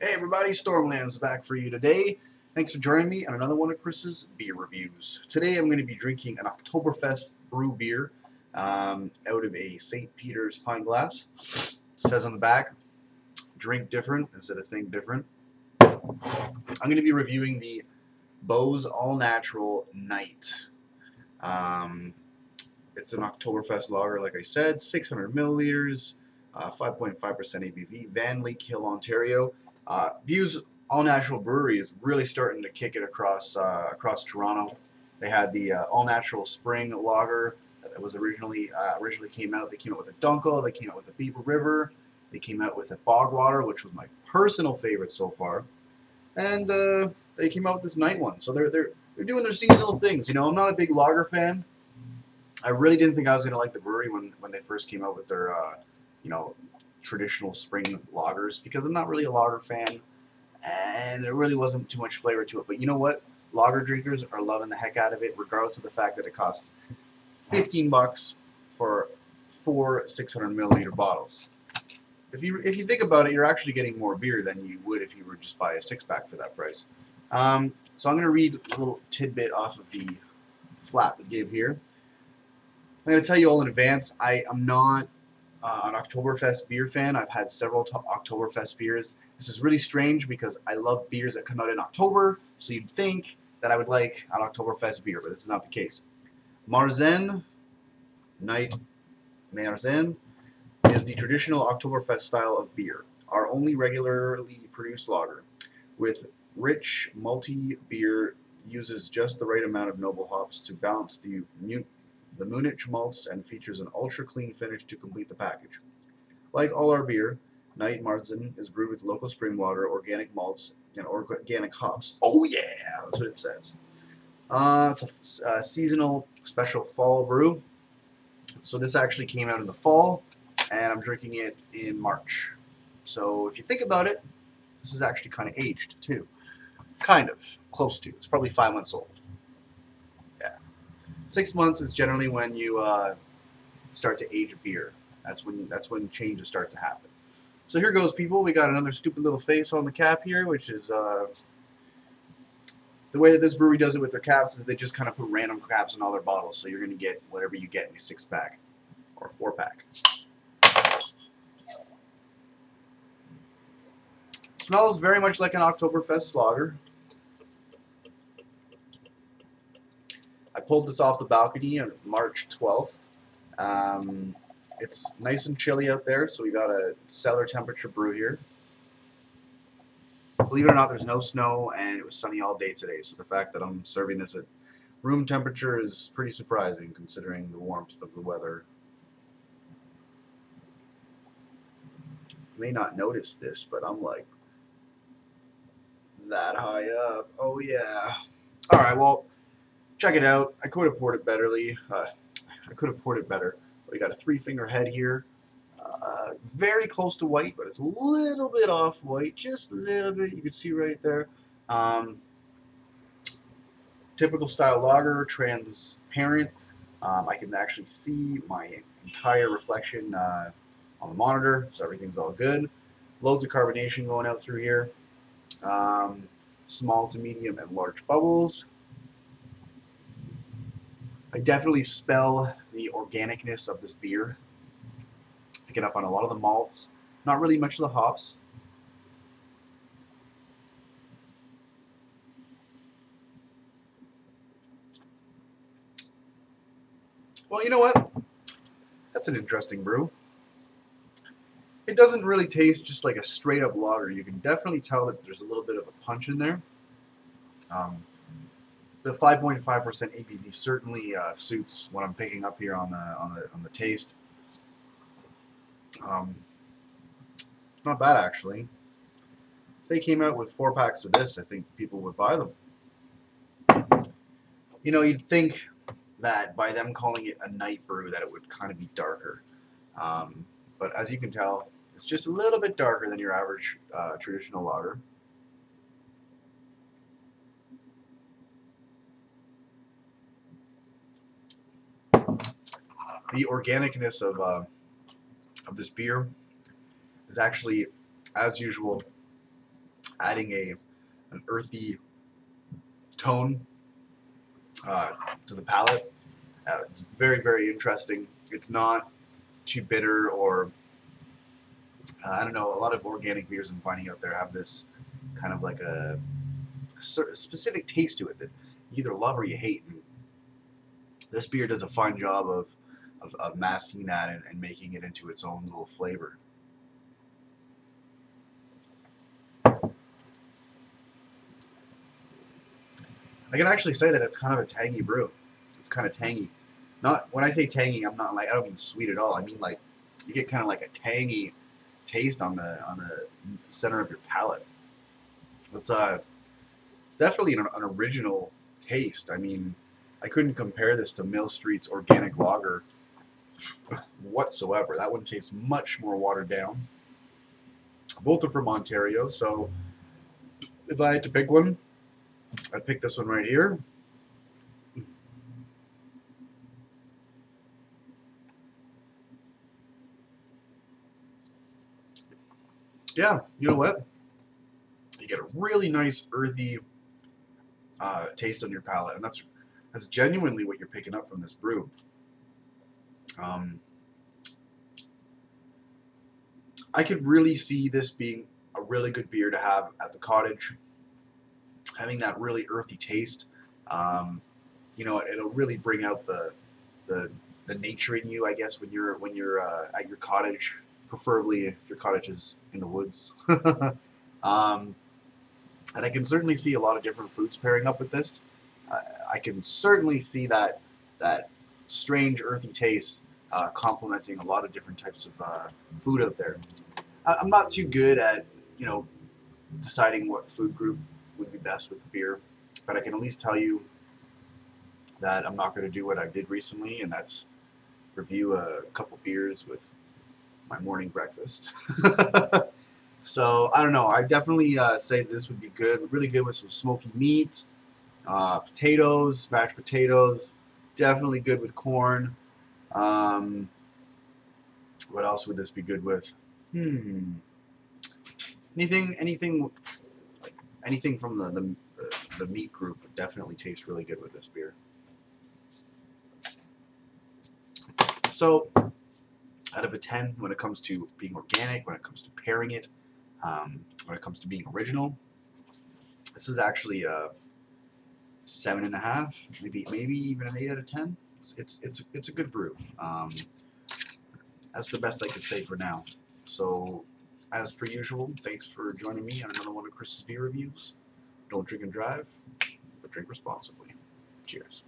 Hey everybody, Stormland's back for you today. Thanks for joining me on another one of Chris's beer reviews. Today I'm going to be drinking an Oktoberfest brew beer out of a St. Peter's pint glass. It says on the back, drink different instead of think different. I'm going to be reviewing the Beau's All Natural Night. It's an Oktoberfest lager, like I said, 600 milliliters, 5.5% ABV, Van Lake Hill, Ontario. Beau's All Natural Brewery is really starting to kick it across Toronto. They had the All Natural Spring Lager that was originally came out. They came out with a Dunkel. They came out with a Beaver River. They came out with a Bogwater, which was my personal favorite so far, and they came out with this night one. So they're doing their seasonal things. You know, I'm not a big lager fan. I really didn't think I was going to like the brewery when they first came out with their, traditional spring lagers, because I'm not really a lager fan, and there really wasn't too much flavor to it. But you know what? Lager drinkers are loving the heck out of it, regardless of the fact that it costs $15 for 4 600 milliliter bottles. If you think about it, you're actually getting more beer than you would if you were just buy a 6-pack for that price. So I'm going to read a little tidbit off of the flap they give here. I'm going to tell you all in advance, I am not an Oktoberfest beer fan. I've had several Oktoberfest beers. This is really strange because I love beers that come out in October, so you'd think that I would like an Oktoberfest beer, but this is not the case. Nightmarzen is the traditional Oktoberfest style of beer, our only regularly produced lager. With rich, malty beer, uses just the right amount of noble hops to balance the Munich malts and features an ultra-clean finish to complete the package. Like all our beer, Nightmarzen is brewed with local spring water, organic malts, and organic hops. Oh yeah, that's what it says. It's a seasonal special fall brew. So this actually came out in the fall, and I'm drinking it in March. So if you think about it, this is actually kind of aged too. Kind of, close to. It's probably 5 months old. 6 months is generally when you start to age a beer. That's when changes start to happen. So here goes, people. We got another stupid little face on the cap here, which is the way that this brewery does it with their caps is they just kind of put random caps in all their bottles. So you're going to get whatever you get in a 6-pack or a 4-pack. Smells very much like an Oktoberfest lager. I pulled this off the balcony on March 12th. It's nice and chilly out there, so we got a cellar temperature brew here. Believe it or not, there's no snow, and it was sunny all day today, so the fact that I'm serving this at room temperature is pretty surprising considering the warmth of the weather. You may not notice this, but I'm like that high up. Oh yeah. Alright, well, check it out. I could have poured it betterly. I could have poured it better. We got a 3-finger head here. Very close to white, but it's a little bit off white. Just a little bit. You can see right there. Typical style lager, transparent. I can actually see my entire reflection on the monitor, so everything's all good. Loads of carbonation going out through here. Small to medium and large bubbles. I definitely smell the organicness of this beer. Picking up on a lot of the malts. Not really much of the hops. Well, you know what? That's an interesting brew. It doesn't really taste just like a straight up lager. You can definitely tell that there's a little bit of a punch in there. The 5.5% ABV certainly suits what I'm picking up here on the taste. Not bad actually. If they came out with 4-packs of this, I think people would buy them. You know, you'd think that by them calling it a night brew that it would kind of be darker. But as you can tell, it's just a little bit darker than your average traditional lager. The organicness of this beer is actually, as usual, adding an earthy tone to the palate. It's very, very interesting. It's not too bitter or I don't know. A lot of organic beers I'm finding out there have this kind of like a specific taste to it that you either love or you hate. And this beer does a fine job of masking that and making it into its own little flavor. I can actually say that it's kind of a tangy brew. It's kind of tangy. Not when I say tangy, I don't mean sweet at all. I mean like you get kind of like a tangy taste on the center of your palate. It's definitely an original taste. I mean, I couldn't compare this to Mill Street's organic lager whatsoever. That one tastes much more watered down. Both are from Ontario, so if I had to pick one, I'd pick this one right here. Yeah, you know what? You get a really nice earthy taste on your palate, and that's genuinely what you're picking up from this brew. I could really see this being a really good beer to have at the cottage, having that really earthy taste. You know, it'll really bring out the nature in you, I guess, when you're at your cottage, preferably if your cottage is in the woods. And I can certainly see a lot of different foods pairing up with this. I can certainly see that strange earthy taste complementing a lot of different types of food out there. I'm not too good at, you know, deciding what food group would be best with beer, but I can at least tell you that I'm not going to do what I did recently, and that's review a couple beers with my morning breakfast. So I don't know. I definitely say this would be good, really good with some smoky meat, potatoes, mashed potatoes. Definitely good with corn. What else would this be good with? Anything from the meat group would definitely taste really good with this beer. So, out of a 10, when it comes to being organic, when it comes to pairing it, when it comes to being original, this is actually a 7.5, maybe even an 8 out of 10. It's a good brew. That's the best I could say for now. So, as per usual, thanks for joining me on another one of Chris's beer reviews. Don't drink and drive, but drink responsibly. Cheers.